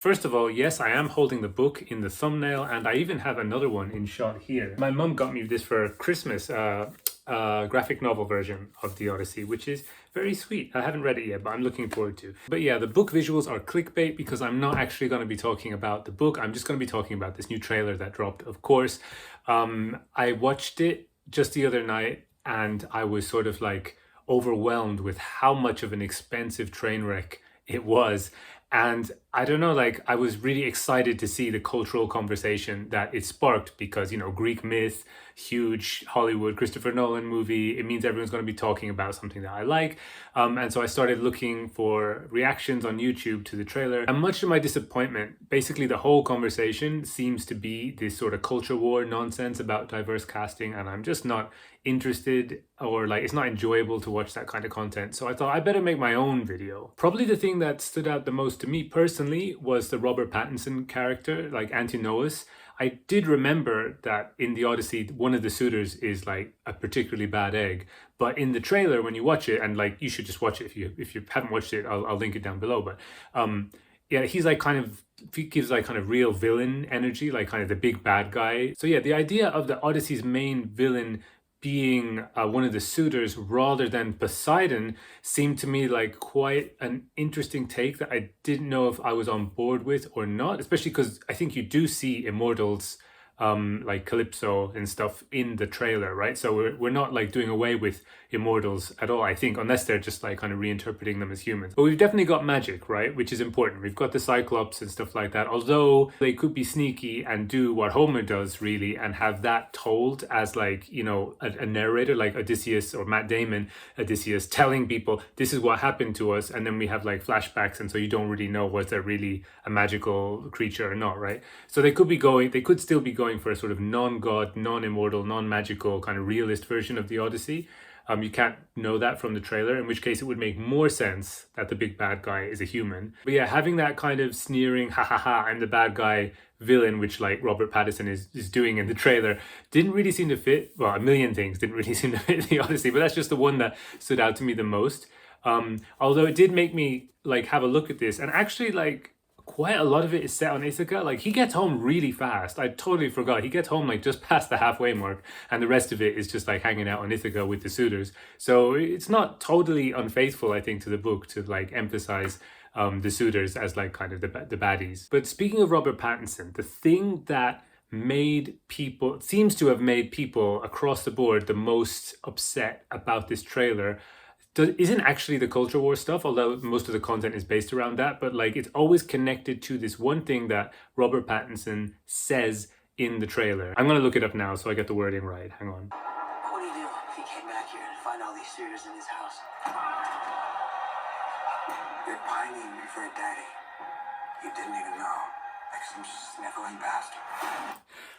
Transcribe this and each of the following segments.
First of all, yes, I am holding the book in the thumbnail, and I even have another one in shot here. My mum got me this for Christmas, graphic novel version of the Odyssey, which is very sweet. I haven't read it yet, but I'm looking forward to. But yeah, the book visuals are clickbait because I'm not actually going to be talking about the book. I'm just going to be talking about this new trailer that dropped, of course. I watched it just the other night and I was sort of like overwhelmed with how much of an expensive train wreck it was. And I don't know, like I was really excited to see the cultural conversation that it sparked because, you know, Greek myth, huge Hollywood Christopher Nolan movie. It means everyone's going to be talking about something that I like. And so I started looking for reactions on YouTube to the trailer. And much to my disappointment, basically the whole conversation seems to be this sort of culture war nonsense about diverse casting. And I'm just not interested, or like it's not enjoyable to watch that kind of content. So I thought I better make my own video. Probably the thing that stood out the most to me personally was the Robert Pattinson character, like Antinöos. I did remember that in the Odyssey, one of the suitors is like a particularly bad egg. But in the trailer, when you watch it, and like you should just watch it if you haven't watched it, I'll link it down below. But yeah, he's like he gives like kind of real villain energy, like kind of the big bad guy. So yeah, the idea of the Odyssey's main villain being one of the suitors rather than Poseidon seemed to me like quite an interesting take that I didn't know if I was on board with or not, especially because I think you do see immortals like Calypso and stuff in the trailer, right? So we're not like doing away with immortals at all, I think, unless they're just like kind of reinterpreting them as humans. But we've definitely got magic, right? Which is important. We've got the Cyclops and stuff like that, although they could be sneaky and do what Homer does really and have that told as like, you know, a narrator like Odysseus or Matt Damon, Odysseus telling people this is what happened to us, and then we have like flashbacks, and so you don't really know was there really a magical creature or not, right? So they could still be going for a sort of non-god, non-immortal, non-magical kind of realist version of the Odyssey. You can't know that from the trailer, in which case it would make more sense that the big bad guy is a human. But yeah, having that kind of sneering, ha ha ha, I'm the bad guy villain, which like Robert Pattinson is doing in the trailer, didn't really seem to fit. Well, a million things didn't really seem to fit the Odyssey, but that's just the one that stood out to me the most. Although it did make me like have a look at this, and actually like quite a lot of it is set on Ithaca. Like he gets home really fast. I totally forgot. He gets home like just past the halfway mark, and the rest of it is just like hanging out on Ithaca with the suitors. So it's not totally unfaithful, I think, to the book to like emphasize the suitors as like kind of the baddies. But speaking of Robert Pattinson, the thing that seems to have made people across the board the most upset about this trailer isn't actually the culture war stuff, although most of the content is based around that, but like it's always connected to this one thing that Robert Pattinson says in the trailer. I'm gonna look it up now so I get the wording right. Hang on. What would he do if he came back here and find all these suitors in his house? You're pining for a daddy. You didn't even know. Like some sniveling bastard.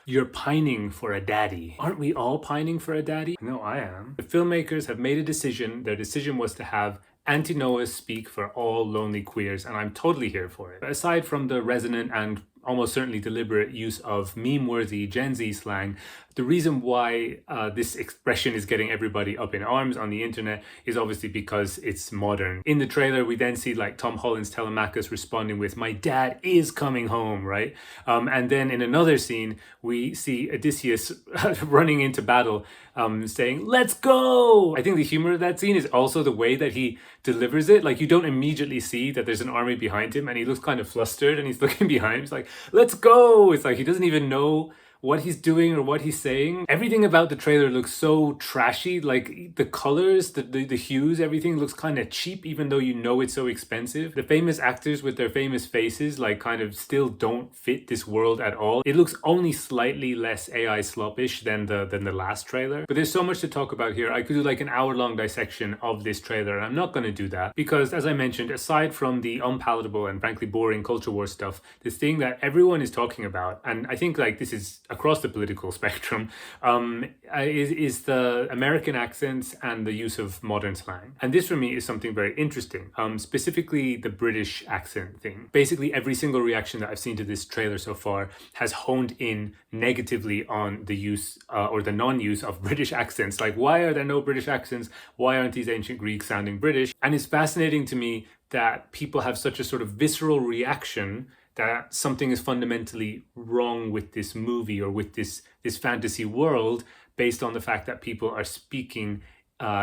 You're pining for a daddy. Aren't we all pining for a daddy? No, I am. The filmmakers have made a decision. Their decision was to have Antinöos speak for all lonely queers, and I'm totally here for it. Aside from the resonant and almost certainly deliberate use of meme-worthy Gen Z slang, the reason why this expression is getting everybody up in arms on the internet is obviously because it's modern. In the trailer, we then see like Tom Holland's Telemachus responding with, "My dad is coming home," right? And then in another scene, we see Odysseus running into battle, saying, "Let's go!" I think the humor of that scene is also the way that he delivers it. Like you don't immediately see that there's an army behind him and he looks kind of flustered and he's looking behind him. He's like, "Let's go!" It's like he doesn't even know what he's doing or what he's saying. Everything about the trailer looks so trashy. Like the colors, the hues, everything looks kind of cheap, even though you know it's so expensive. The famous actors with their famous faces like kind of still don't fit this world at all. It looks only slightly less AI sloppish than the last trailer. But there's so much to talk about here. I could do like an hour-long dissection of this trailer, and I'm not going to do that because, as I mentioned, aside from the unpalatable and frankly boring culture war stuff, this thing that everyone is talking about, and I think like this is across the political spectrum, is the American accents and the use of modern slang. And this for me is something very interesting, specifically the British accent thing. Basically every single reaction that I've seen to this trailer so far has honed in negatively on the use or the non-use of British accents. Like, why are there no British accents? Why aren't these ancient Greeks sounding British? And it's fascinating to me that people have such a sort of visceral reaction that something is fundamentally wrong with this movie or with this fantasy world based on the fact that people are speaking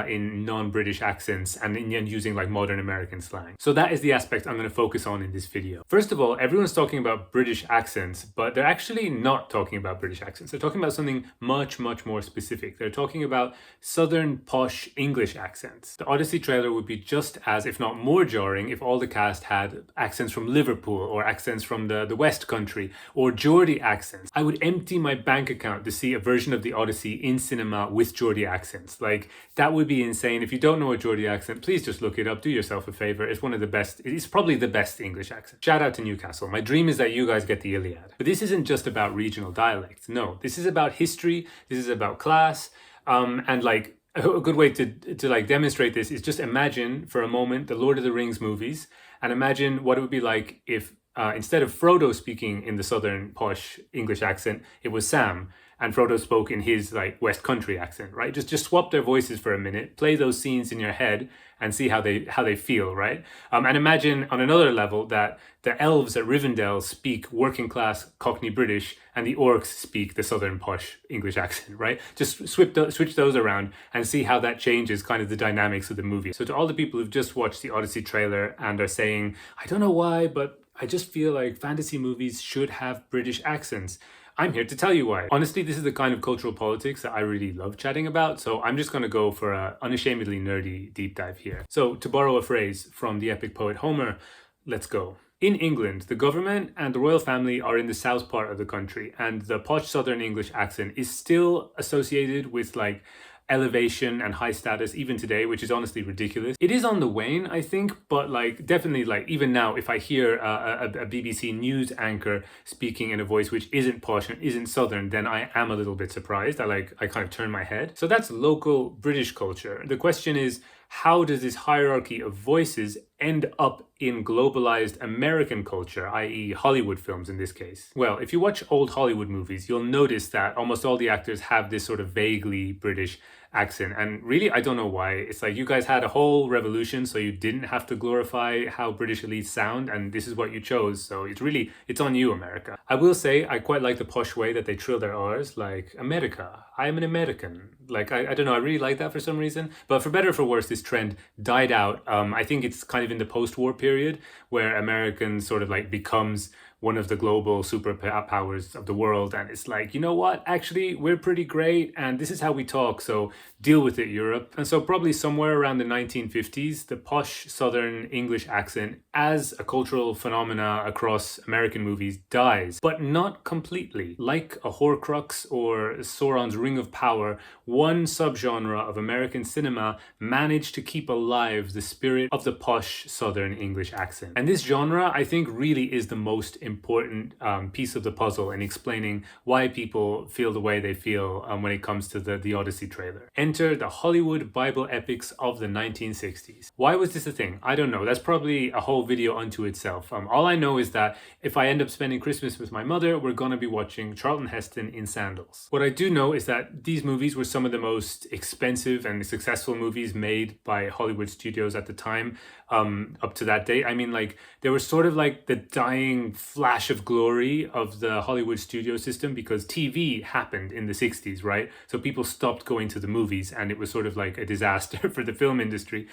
in non-British accents and using like modern American slang. So that is the aspect I'm going to focus on in this video. First of all, everyone's talking about British accents, but they're actually not talking about British accents. They're talking about something much, much more specific. They're talking about Southern posh English accents. The Odyssey trailer would be just as, if not more jarring, if all the cast had accents from Liverpool or accents from the West Country or Geordie accents. I would empty my bank account to see a version of the Odyssey in cinema with Geordie accents. Like, that would be insane. If you don't know a Geordie accent, please just look it up. Do yourself a favor. It's one of the best. It's probably the best English accent. Shout out to Newcastle. My dream is that you guys get the Iliad. But this isn't just about regional dialects. No, this is about history. This is about class. And like a good way to like demonstrate this is just imagine for a moment the Lord of the Rings movies and imagine what it would be like if instead of Frodo speaking in the southern posh English accent, it was Sam. And Frodo spoke in his like West Country accent, right? Just swap their voices for a minute, play those scenes in your head, and see how they feel, right? And imagine on another level that the elves at Rivendell speak working class Cockney British, and the orcs speak the southern posh English accent, right? Just switch those around and see how that changes kind of the dynamics of the movie. So to all the people who've just watched the Odyssey trailer and are saying, I don't know why, but I just feel like fantasy movies should have British accents. I'm here to tell you why. Honestly, this is the kind of cultural politics that I really love chatting about, so I'm just going to go for an unashamedly nerdy deep dive here. So, to borrow a phrase from the epic poet Homer, let's go. In England, the government and the royal family are in the south part of the country, and the posh southern English accent is still associated with like elevation and high status even today, which is honestly ridiculous. It is on the wane, I think, but like definitely like even now, if I hear a BBC news anchor speaking in a voice which isn't posh and isn't southern, then I am a little bit surprised. I kind of turn my head. So that's local British culture. The question is, how does this hierarchy of voices end up in globalized American culture, i.e. Hollywood films in this case? Well, if you watch old Hollywood movies, you'll notice that almost all the actors have this sort of vaguely British accent. And really, I don't know why. It's like you guys had a whole revolution, so you didn't have to glorify how British elites sound, and this is what you chose. So it's on you, America. I will say I quite like the posh way that they trill their R's, like America. I'm an American. Like, I don't know, I really like that for some reason. But for better or for worse, this trend died out. I think it's kind of in the post-war period where Americans sort of like becomes one of the global superpowers of the world, and it's like, you know what, actually we're pretty great and this is how we talk, so deal with it, Europe. And so probably somewhere around the 1950s, the posh southern English accent as a cultural phenomena across American movies dies, but not completely. Like a Horcrux or Sauron's Ring of Power, one subgenre of American cinema managed to keep alive the spirit of the posh southern English accent. And this genre, I think, really is the most important piece of the puzzle in explaining why people feel the way they feel when it comes to the Odyssey trailer. Enter the Hollywood Bible epics of the 1960s. Why was this a thing? I don't know. That's probably a whole video unto itself. All I know is that if I end up spending Christmas with my mother, we're going to be watching Charlton Heston in sandals. What I do know is that these movies were some of the most expensive and successful movies made by Hollywood studios at the time, up to that date. I mean, like, they were sort of like the dying flash of glory of the Hollywood studio system because TV happened in the 60s, right? So people stopped going to the movies and it was sort of like a disaster for the film industry.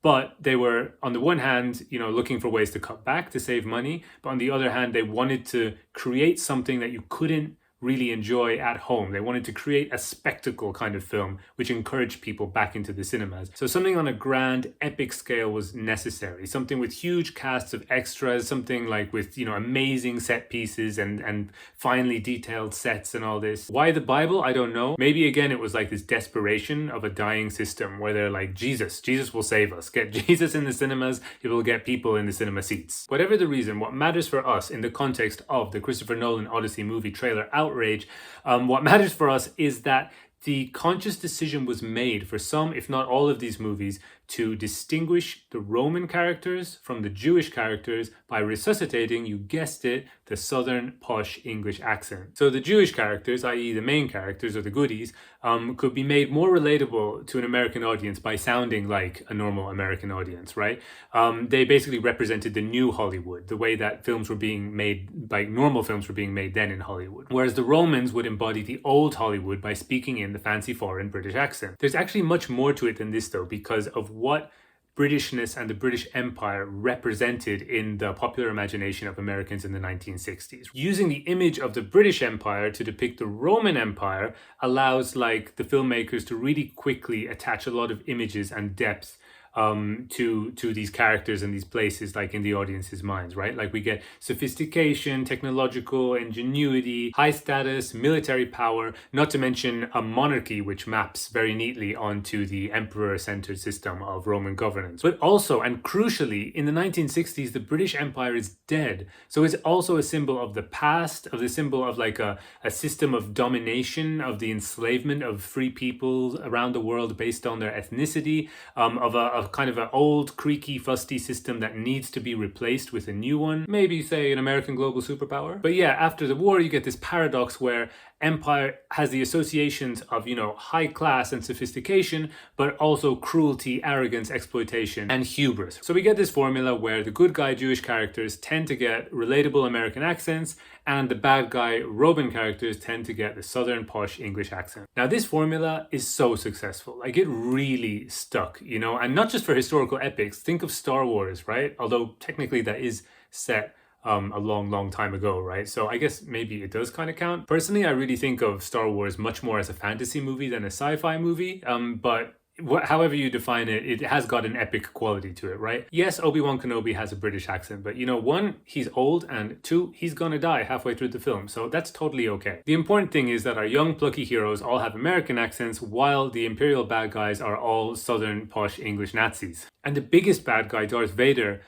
But they were, on the one hand, looking for ways to cut back to save money. But on the other hand, they wanted to create something that you couldn't really enjoy at home. They wanted to create a spectacle kind of film which encouraged people back into the cinemas. So something on a grand epic scale was necessary. Something with huge casts of extras, something like with, amazing set pieces and finely detailed sets and all this. Why the Bible? I don't know. Maybe again it was like this desperation of a dying system where they're like, Jesus will save us. Get Jesus in the cinemas, it will get people in the cinema seats. Whatever the reason, what matters for us in the context of the Christopher Nolan Odyssey movie trailer outrage, what matters for us is that the conscious decision was made for some, if not all of these movies, to distinguish the Roman characters from the Jewish characters by resuscitating, you guessed it, the southern posh English accent. So the Jewish characters, i.e. the main characters or the goodies, could be made more relatable to an American audience by sounding like a normal American audience, right? They basically represented the new Hollywood, the way that films were being made, like normal films were being made then in Hollywood. Whereas the Romans would embody the old Hollywood by speaking in the fancy foreign British accent. There's actually much more to it than this though, because of what Britishness and the British Empire represented in the popular imagination of Americans in the 1960s. Using the image of the British Empire to depict the Roman Empire allows like the filmmakers to really quickly attach a lot of images and depth to these characters and these places, like in the audience's minds, right? Like we get sophistication, technological ingenuity, high status, military power, not to mention a monarchy which maps very neatly onto the emperor-centered system of Roman governance. But also, and crucially, in the 1960s, the British Empire is dead. So it's also a symbol of the past, of the symbol of like a system of domination, of the enslavement of free peoples around the world based on their ethnicity, of kind of an old, creaky, fusty system that needs to be replaced with a new one. Maybe, say, an American global superpower. But yeah, after the war, you get this paradox where empire has the associations of, you know, high class and sophistication, but also cruelty, arrogance, exploitation, and hubris. So we get this formula where the good guy Jewish characters tend to get relatable American accents, and the bad guy Roman characters tend to get the southern posh English accent. Now this formula is so successful, like it really stuck, you know, and not just for historical epics. Think of Star Wars, right? Although technically that is set a long time ago, right? So I guess maybe it does kind of count. Personally, I really think of Star Wars much more as a fantasy movie than a sci-fi movie, but however you define it, it has got an epic quality to it, right? Yes, Obi-Wan Kenobi has a British accent, but you know, one, he's old, and two, he's gonna die halfway through the film, so that's totally okay. The important thing is that our young plucky heroes all have American accents, while the Imperial bad guys are all southern posh English Nazis. And the biggest bad guy, Darth Vader,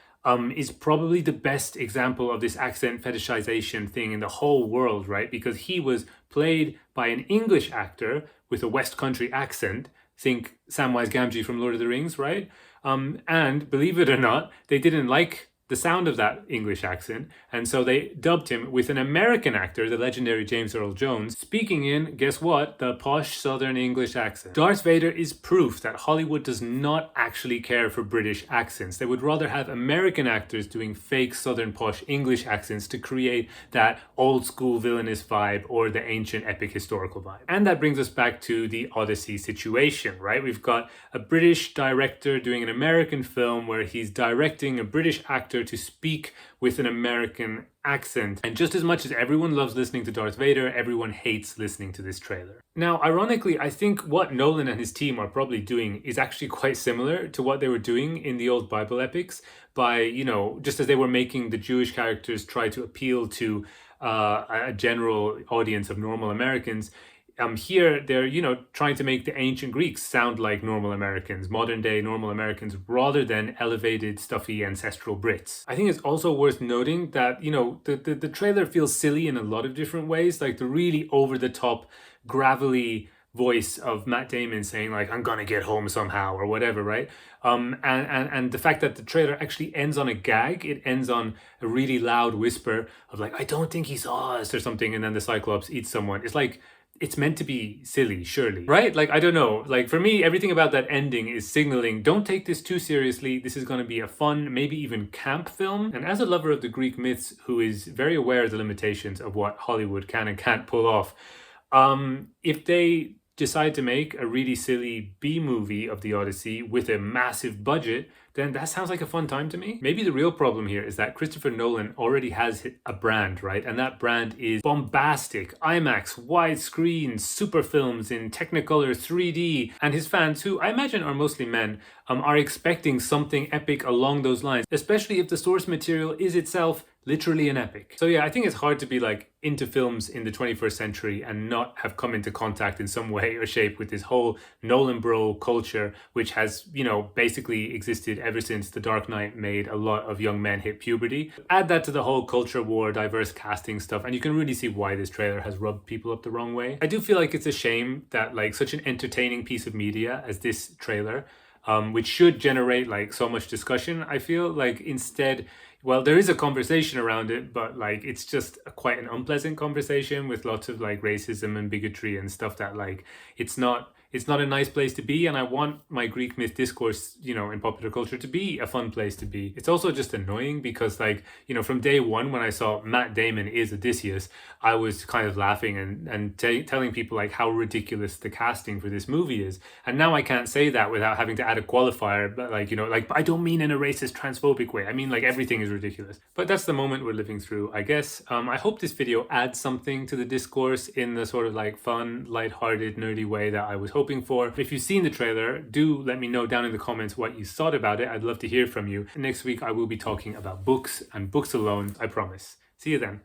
is probably the best example of this accent fetishization thing in the whole world, right? Because he was played by an English actor with a West Country accent. Think Samwise Gamgee from Lord of the Rings, right? And believe it or not, they didn't like the sound of that English accent, and so they dubbed him with an American actor, the legendary James Earl Jones, speaking in, guess what, the posh Southern English accent. Darth Vader is proof that Hollywood does not actually care for British accents. They would rather have American actors doing fake Southern posh English accents to create that old school villainous vibe or the ancient epic historical vibe. And that brings us back to the Odyssey situation, right? We've got a British director doing an American film where he's directing a British actor to speak with an American accent. And just as much as everyone loves listening to Darth Vader, everyone hates listening to this trailer. Now, ironically, I think what Nolan and his team are probably doing is actually quite similar to what they were doing in the old Bible epics by, you know, just as they were making the Jewish characters try to appeal to a general audience of normal Americans. Here, they're, you know, trying to make the ancient Greeks sound like normal Americans, modern day normal Americans, rather than elevated, stuffy, ancestral Brits. I think it's also worth noting that, you know, the trailer feels silly in a lot of different ways, like the really over-the-top, gravelly voice of Matt Damon saying like, I'm gonna get home somehow, or whatever, right? And the fact that the trailer actually ends on a gag, it ends on a really loud whisper of like, I don't think he saw us, or something, and then the Cyclops eats someone. It's like, it's meant to be silly, surely, right? Like, I don't know. Like, for me, everything about that ending is signaling, don't take this too seriously. This is going to be a fun, maybe even camp film. And as a lover of the Greek myths who is very aware of the limitations of what Hollywood can and can't pull off, if they decide to make a really silly B-movie of the Odyssey with a massive budget, then that sounds like a fun time to me. Maybe the real problem here is that Christopher Nolan already has a brand, right? And that brand is bombastic, IMAX, widescreen, super films in Technicolor 3D. And his fans, who I imagine are mostly men, are expecting something epic along those lines, especially if the source material is itself literally an epic. So yeah, I think it's hard to be like into films in the 21st century and not have come into contact in some way or shape with this whole Nolan bro culture, which has, you know, basically existed ever since The Dark Knight made a lot of young men hit puberty. Add that to the whole culture war, diverse casting stuff, and you can really see why this trailer has rubbed people up the wrong way. I do feel like it's a shame that like such an entertaining piece of media as this trailer which should generate like so much discussion. I feel like instead, well, there is a conversation around it, but like it's just quite an unpleasant conversation with lots of like racism and bigotry and stuff that like it's not a nice place to be. And I want my Greek myth discourse, you know, in popular culture to be a fun place to be. It's also just annoying because like, you know, from day one when I saw Matt Damon is Odysseus, I was kind of laughing and telling people like how ridiculous the casting for this movie is. And now I can't say that without having to add a qualifier, but like, you know, like I don't mean in a racist, transphobic way. I mean like everything is ridiculous. But that's the moment we're living through, I guess. I hope this video adds something to the discourse in the sort of like fun, lighthearted, nerdy way that I was hoping for. If you've seen the trailer, do let me know down in the comments what you thought about it. I'd love to hear from you. Next week I will be talking about books and books alone, I promise. See you then.